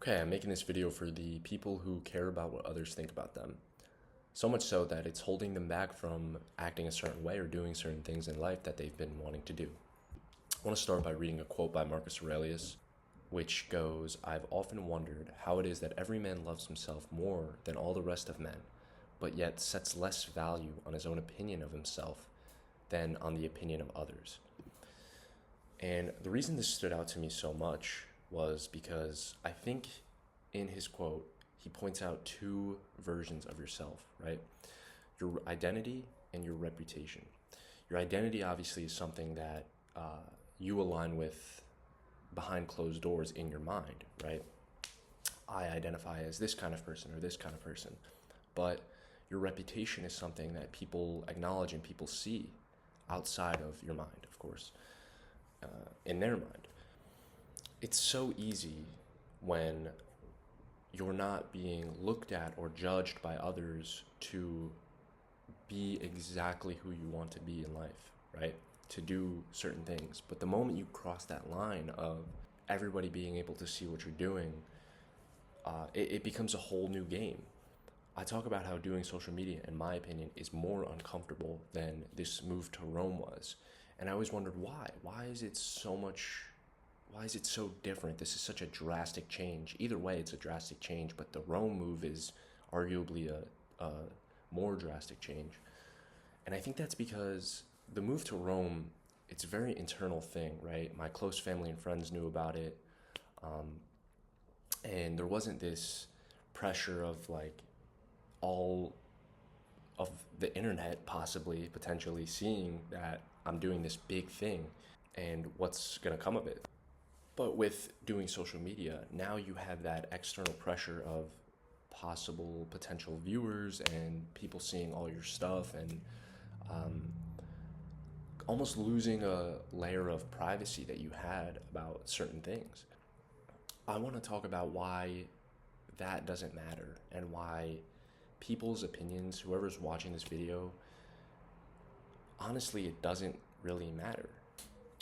Okay, I'm making this video for the people who care about what others think about them. So much so that it's holding them back from acting a certain way or doing certain things in life that they've been wanting to do. I want to start by reading a quote by Marcus Aurelius, which goes, "I've often wondered how it is that every man loves himself more than all the rest of men, but yet sets less value on his own opinion of himself than on the opinion of others." And the reason this stood out to me so much was because I think in his quote, he points out two versions of yourself, right? Your identity and your reputation. Your identity obviously is something that you align with behind closed doors in your mind, right? I identify as this kind of person or this kind of person. But your reputation is something that people acknowledge and people see outside of your mind, of course, in their mind. It's so easy when you're not being looked at or judged by others to be exactly who you want to be in life, right? To do certain things. But the moment you cross that line of everybody being able to see what you're doing, it becomes a whole new game. I talk about how doing social media, in my opinion, is more uncomfortable than this move to Rome was. And I always wondered why. Why is it so different? This is such a drastic change. Either way, it's a drastic change, but the Rome move is arguably a more drastic change. And I think that's because the move to Rome, it's a very internal thing, right? My close family and friends knew about it. And there wasn't this pressure of like all of the internet possibly, potentially seeing that I'm doing this big thing and what's going to come of it. But with doing social media, now you have that external pressure of possible potential viewers and people seeing all your stuff and almost losing a layer of privacy that you had about certain things. I want to talk about why that doesn't matter and why people's opinions, whoever's watching this video, honestly, it doesn't really matter.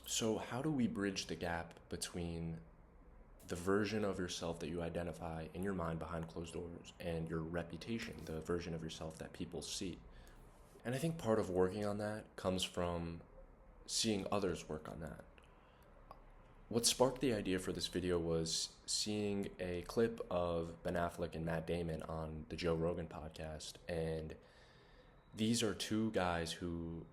So, how do we bridge the gap between the version of yourself that you identify in your mind behind closed doors and your reputation, the version of yourself that people see? And I think part of working on that comes from seeing others work on that. What sparked the idea for this video was seeing a clip of Ben Affleck and Matt Damon on the Joe Rogan podcast. And these are two guys who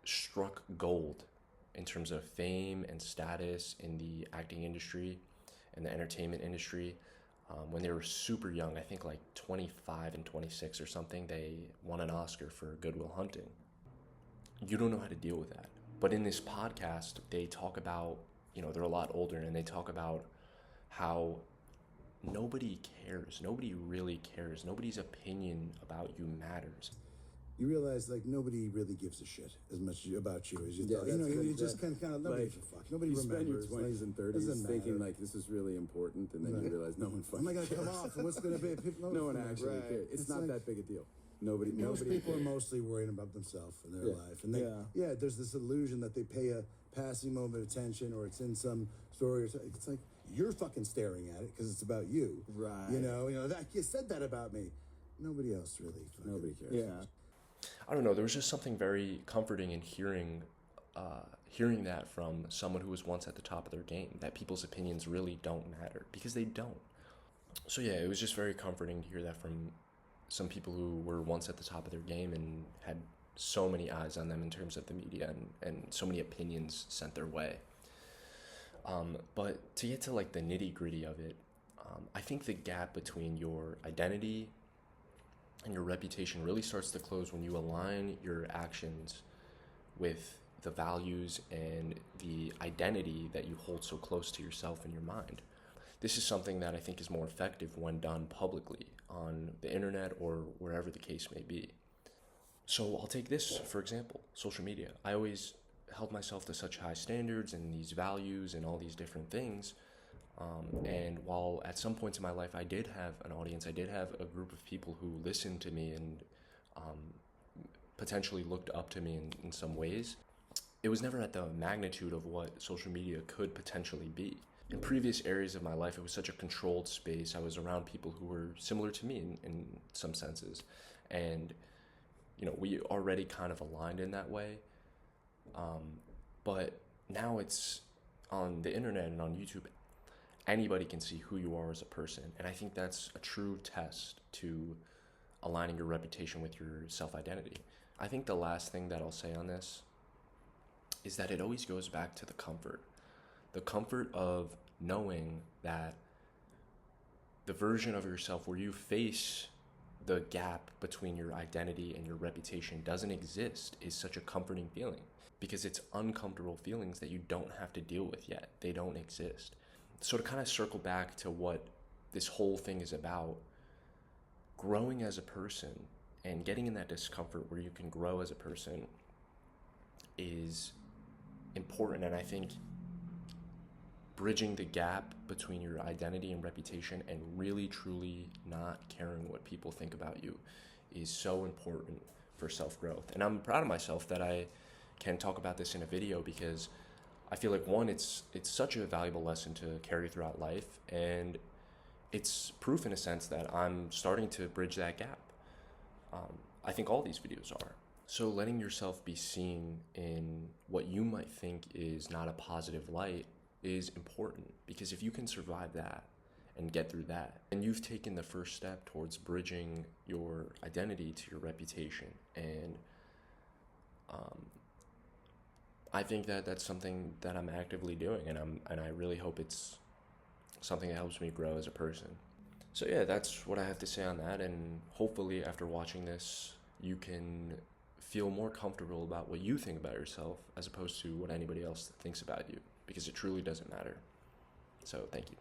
struck gold in terms of fame and status in the acting industry and the entertainment industry. When they were super young, I think like 25 and 26 or something, they won an Oscar for Good Will Hunting. You don't know how to deal with that. But in this podcast, they talk about, they're a lot older, and they talk about how nobody cares. Nobody really cares. Nobody's opinion about you matters. You realize like nobody really gives a shit as much about you as you thought. You just kind of nobody gives a fuck. Nobody you remembers. Spend your 20s and 30s thinking like this is really important, and then you realize no one fucking Am I gonna come off? And what's gonna be? No one actually cares. It's not like, that big a deal. Nobody. Most people cares. are mostly worrying about themselves and their life, and there's this illusion that they pay a passing moment of attention, or it's in some story, or something. It's like you're fucking staring at it because it's about you, right? That you said that about me. Nobody else really. Nobody cares. Yeah. I don't know. There was just something very comforting in hearing that from someone who was once at the top of their game, that people's opinions really don't matter, because they don't. So yeah, it was just very comforting to hear that from some people who were once at the top of their game and had so many eyes on them in terms of the media and so many opinions sent their way. But to get to like the nitty gritty of it, I think the gap between your identity and your reputation really starts to close when you align your actions with the values and the identity that you hold so close to yourself in your mind. This is something that I think is more effective when done publicly on the internet or wherever the case may be. So I'll take this, for example, social media. I always held myself to such high standards and these values and all these different things. And while at some points in my life I did have an audience, I did have a group of people who listened to me and potentially looked up to me in some ways, it was never at the magnitude of what social media could potentially be. in previous areas of my life, it was such a controlled space. I was around people who were similar to me in some senses. And, you know, we already kind of aligned in that way. But now it's on the internet and on YouTube. Anybody can see who you are as a person. And I think that's a true test to aligning your reputation with your self-identity. I think the last thing that I'll say on this is that it always goes back to the comfort of knowing that the version of yourself where you face the gap between your identity and your reputation doesn't exist is such a comforting feeling, because it's uncomfortable feelings that you don't have to deal with yet. They don't exist. So to kind of circle back to what this whole thing is about, growing as a person and getting in that discomfort where you can grow as a person is important. And I think bridging the gap between your identity and reputation and really truly not caring what people think about you is so important for self-growth. And I'm proud of myself that I can talk about this in a video, because I feel like, one, it's such a valuable lesson to carry throughout life, and it's proof in a sense that I'm starting to bridge that gap. I think all these videos are. So letting yourself be seen in what you might think is not a positive light is important, because if you can survive that and get through that, and you've taken the first step towards bridging your identity to your reputation. And I think that that's something that I'm actively doing, and I really hope it's something that helps me grow as a person. So yeah, that's what I have to say on that, and hopefully after watching this, you can feel more comfortable about what you think about yourself as opposed to what anybody else thinks about you, because it truly doesn't matter. So thank you.